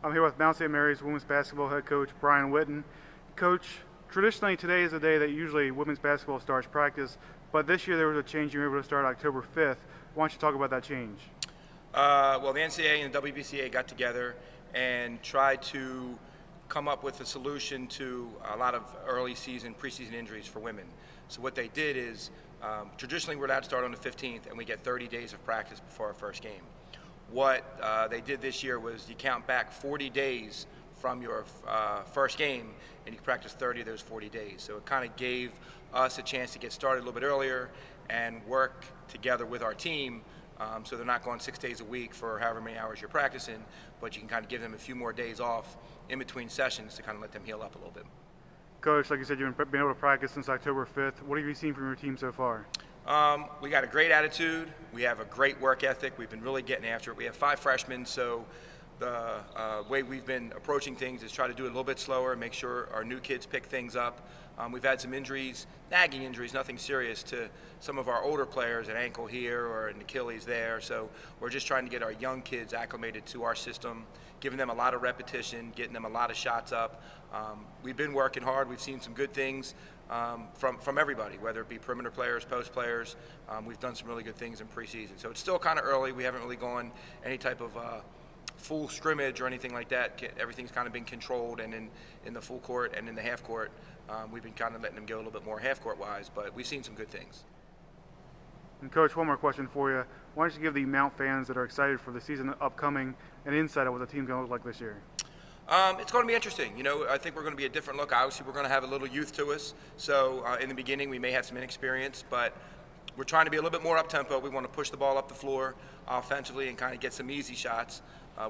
I'm here with Mount St. Mary's women's basketball head coach Brian Witten. Coach, traditionally today is a day that usually women's basketball starts practice, but this year there was a change. You were able to start October 5th. Why don't you talk about that change? Well, the NCAA and the WBCA got together and tried to come up with a solution to a lot of early season, preseason injuries for women. So what they did is, traditionally we're allowed to start on the 15th, and we get 30 days of practice before our first game. What they did this year was you count back 40 days from your first game, and you can practice 30 of those 40 days. So it kind of gave us a chance to get started a little bit earlier and work together with our team, so they're not going 6 days a week for however many hours you're practicing, but you can kind of give them a few more days off in between sessions to kind of let them heal up a little bit. Coach, like you said, you've been able to practice since October 5th. What have you seen from your team so far? We got a great attitude. We have a great work ethic. We've been really getting after it. We have 5 freshmen, so the way we've been approaching things is try to do it a little bit slower and make sure our new kids pick things up. We've had some injuries, nagging injuries, nothing serious, to some of our older players, an ankle here or an Achilles there. So we're just trying to get our young kids acclimated to our system, giving them a lot of repetition, getting them a lot of shots up. We've been working hard. We've seen some good things from everybody, whether it be perimeter players, post players. We've done some really good things in preseason. So it's still kind of early. We haven't really gone any type of full scrimmage or anything like that. Everything's kind of been controlled, and in the full court and in the half court, we've been kind of letting them go a little bit more half court wise, but we've seen some good things. And Coach, one more question for you. Why don't you give the Mount fans that are excited for the season upcoming an insight of what the team's going to look like this year? It's going to be interesting. You know, I think we're going to be a different look. Obviously, we're going to have a little youth to us. So in the beginning, we may have some inexperience, but we're trying to be a little bit more up-tempo. We want to push the ball up the floor offensively and kind of get some easy shots.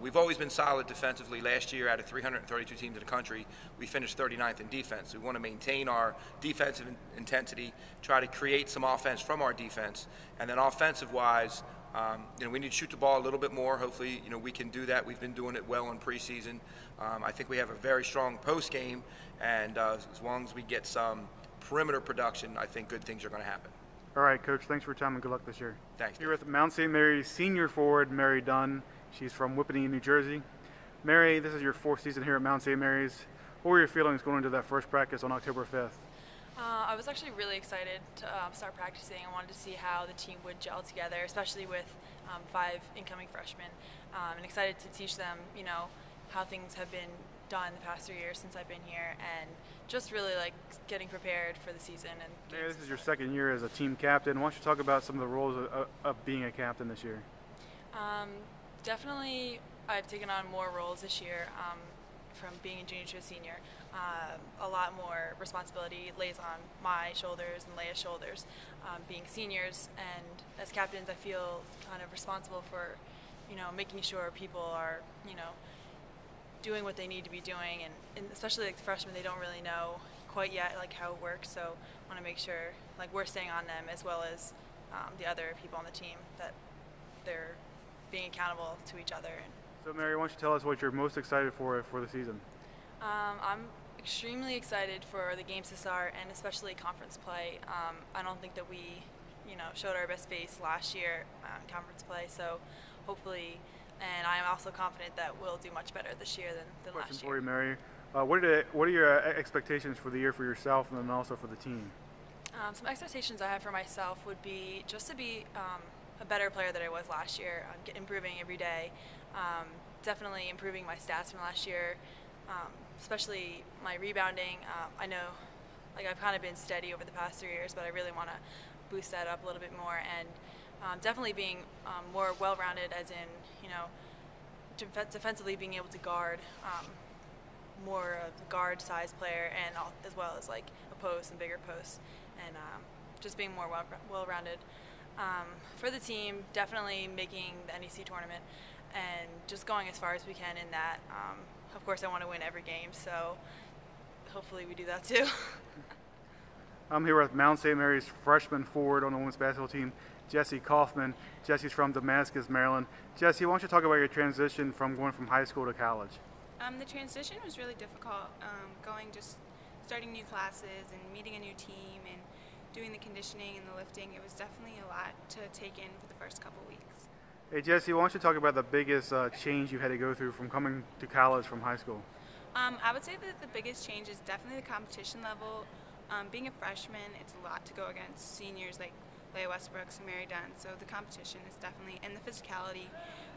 We've always been solid defensively. Last year, out of 332 teams in the country, we finished 39th in defense. We want to maintain our defensive intensity, try to create some offense from our defense, and then offensive-wise, we need to shoot the ball a little bit more. Hopefully, we can do that. We've been doing it well in preseason. I think we have a very strong post game, and as long as we get some perimeter production, I think good things are going to happen. All right, Coach, thanks for your time and good luck this year. Thanks. Here with Mount St. Mary's senior forward, Mary Dunn. She's from Whippany, New Jersey. Mary, this is your 4th season here at Mount St. Mary's. What were your feelings going into that first practice on October 5th? I was actually really excited to start practicing. I wanted to see how the team would gel together, especially with 5 incoming freshmen, and excited to teach them, how things have been done the past 3 years since I've been here, and just really like getting prepared for the season. And Mary, this is your 2nd year as a team captain. Why don't you talk about some of the roles of being a captain this year? Definitely, I've taken on more roles this year. From being a junior to a senior, a lot more responsibility lays on my shoulders and Leia's shoulders, being seniors, and as captains I feel kind of responsible for, making sure people are, doing what they need to be doing, and especially like the freshmen, they don't really know quite yet like how it works, so I want to make sure like we're staying on them as well as the other people on the team, that they're being accountable to each other. So Mary, why don't you tell us what you're most excited for the season? I'm extremely excited for the games to start, and especially conference play. I don't think that we, showed our best face last year in conference play, so hopefully, and I'm also confident that we'll do much better this year than last year. Question for you, Mary. What are your expectations for the year for yourself and then also for the team? Some expectations I have for myself would be just to be a better player than I was last year, improving every day. Definitely improving my stats from last year, especially my rebounding. I know I've kind of been steady over the past 3 years, but I really want to boost that up a little bit more, and definitely being more well-rounded, as in, defensively being able to guard more of a guard-size player, and as well as like a post and bigger posts, and just being more well-rounded. For the team, definitely making the NEC tournament and just going as far as we can in that. Of course, I want to win every game, so hopefully we do that too. I'm here with Mount St. Mary's freshman forward on the women's basketball team, Jessie Kaufman. Jessie's from Damascus, Maryland. Jessie, why don't you talk about your transition from going from high school to college? The transition was really difficult, starting new classes and meeting a new team and doing the conditioning and the lifting. It was definitely a lot to take in for the first couple weeks. Hey Jesse, why don't you talk about the biggest change you had to go through from coming to college from high school? I would say that the biggest change is definitely the competition level. Being a freshman, it's a lot to go against seniors like Leah Westbrook and Mary Dunn, so the competition is definitely, and the physicality.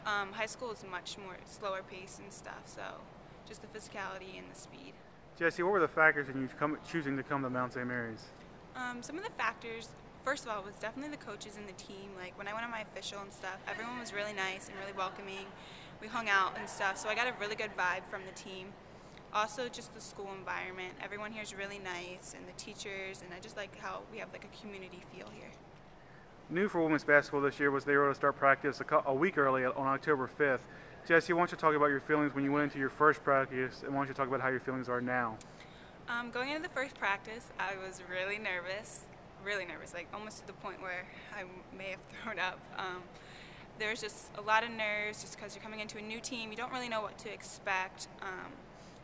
High school is much more slower pace and stuff, so just the physicality and the speed. Jesse, what were the factors in you choosing to come to Mount St. Mary's? Some of the factors, first of all, was definitely the coaches and the team. Like when I went on my official and stuff, everyone was really nice and really welcoming. We hung out and stuff, so I got a really good vibe from the team. Also, just the school environment. Everyone here is really nice, and the teachers, and I just like how we have like a community feel here. New for women's basketball this year was they were able to start practice a week early on October 5th. Jesse, why don't you talk about your feelings when you went into your first practice, and why don't you talk about how your feelings are now? Going into the first practice, I was really nervous, like almost to the point where I may have thrown up. There was just a lot of nerves just because you're coming into a new team. You don't really know what to expect.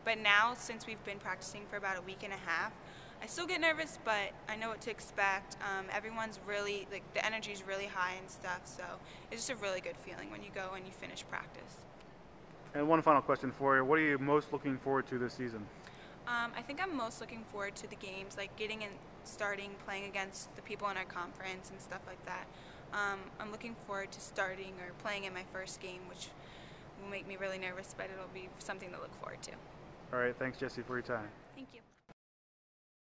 But now, since we've been practicing for about a week and a half, I still get nervous, but I know what to expect. Everyone's really, like, the energy's really high and stuff, so it's just a really good feeling when you go and you finish practice. And one final question for you. What are you most looking forward to this season? I think I'm most looking forward to the games, like getting and starting playing against the people in our conference and stuff like that. I'm looking forward to starting or playing in my first game, which will make me really nervous, but it'll be something to look forward to. All right, thanks Jesse for your time. Thank you.